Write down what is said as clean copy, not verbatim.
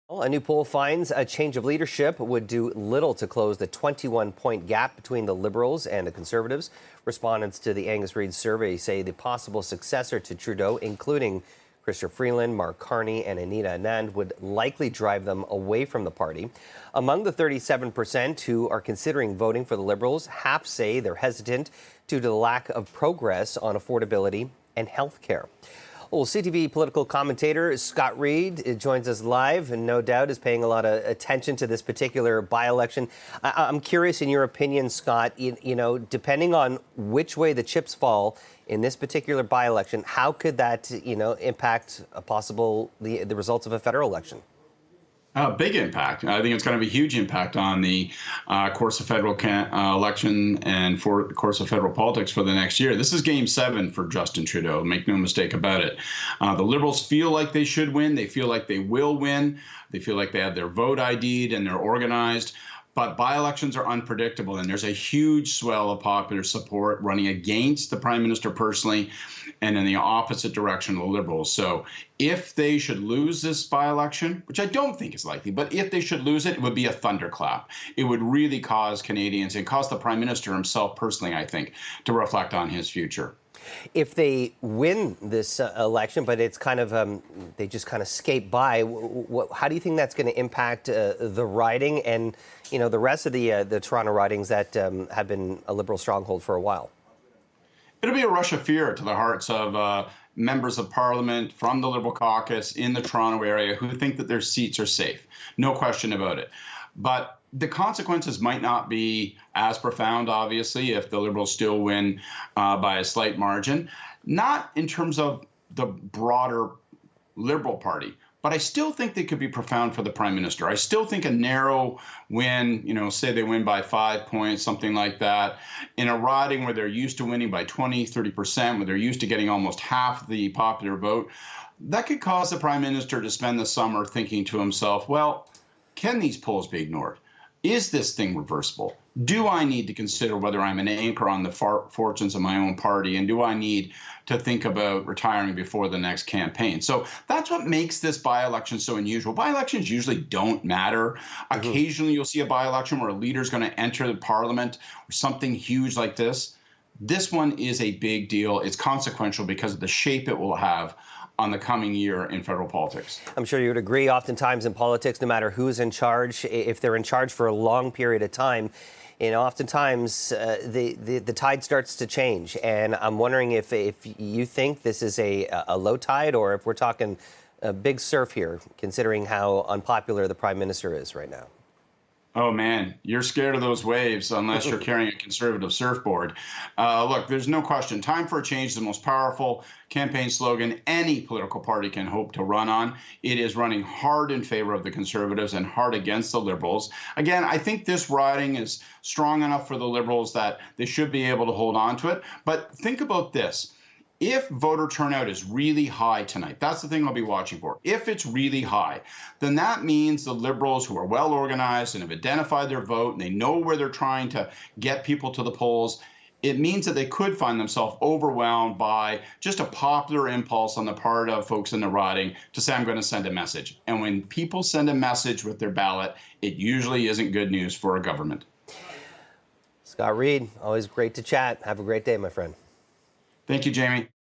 Well, a new poll finds a change of leadership would do little to close the 21-point gap between the Liberals and the Conservatives. Respondents to the Angus Reid survey say the possible successor to Trudeau, including Chrystia Freeland, Mark Carney, and Anita Anand, would likely drive them away from the party. Among the 37% who are considering voting for the Liberals, half say they're hesitant due to the lack of progress on affordability and health care. Well, CTV political commentator Scott Reid joins us live and no doubt is paying a lot of attention to this particular by-election. I'm curious, in your opinion, Scott, you know, depending on which way the chips fall in this particular by-election, how could that, impact the results of a federal election? Big impact. I think it's going to be a huge impact on the course of federal election and for the course of federal politics for the next year. This is game 7 for Justin Trudeau. Make no mistake about it. The Liberals feel like they should win. They feel like they will win. They feel like they have their vote ID'd and they're organized. But by-elections are unpredictable, and there's a huge swell of popular support running against the Prime Minister personally and in the opposite direction of the Liberals. So if they should lose this by-election, which I don't think is likely, but if they should lose it, it would be a thunderclap. It would really cause Canadians and cause the Prime Minister himself personally, I think, to reflect on his future. If they win this election, but it's kind of they just kind of skate by, how do you think that's going to impact the riding and the rest of the Toronto ridings that have been a Liberal stronghold for a while? It'll be a rush of fear to the hearts of members of Parliament from the Liberal caucus in the Toronto area who think that their seats are safe. No question about it. But the consequences might not be as profound, obviously, if the Liberals still win by a slight margin. Not in terms of the broader Liberal Party, but I still think they could be profound for the Prime Minister. I still think a narrow win, say they win by 5 points, something like that, in a riding where they're used to winning by 20, 30%, where they're used to getting almost half the popular vote, that could cause the Prime Minister to spend the summer thinking to himself, well, can these polls be ignored? Is this thing reversible? Do I need to consider whether I'm an anchor on the fortunes of my own party? And do I need to think about retiring before the next campaign? So that's what makes this by-election so unusual. By-elections usually don't matter. Occasionally you'll see a by-election where a leader's going to enter the parliament or something huge like this. This one is a big deal. It's consequential because of the shape it will have on the coming year in federal politics. I'm sure you would agree, oftentimes in politics, no matter who's in charge, if they're in charge for a long period of time, oftentimes the tide starts to change. And I'm wondering if you think this is a low tide or if we're talking a big surf here, considering how unpopular the Prime Minister is right now. Oh, man, you're scared of those waves unless you're carrying a conservative surfboard. Look, there's no question. Time for a change is the most powerful campaign slogan any political party can hope to run on. It is running hard in favor of the Conservatives and hard against the Liberals. Again, I think this riding is strong enough for the Liberals that they should be able to hold on to it. But think about this. If voter turnout is really high tonight, that's the thing I'll be watching for. If it's really high, then that means the Liberals, who are well organized and have identified their vote and they know where they're trying to get people to the polls, it means that they could find themselves overwhelmed by just a popular impulse on the part of folks in the riding to say, I'm going to send a message. And when people send a message with their ballot, it usually isn't good news for a government. Scott Reid, always great to chat. Have a great day, my friend. Thank you, Jamie.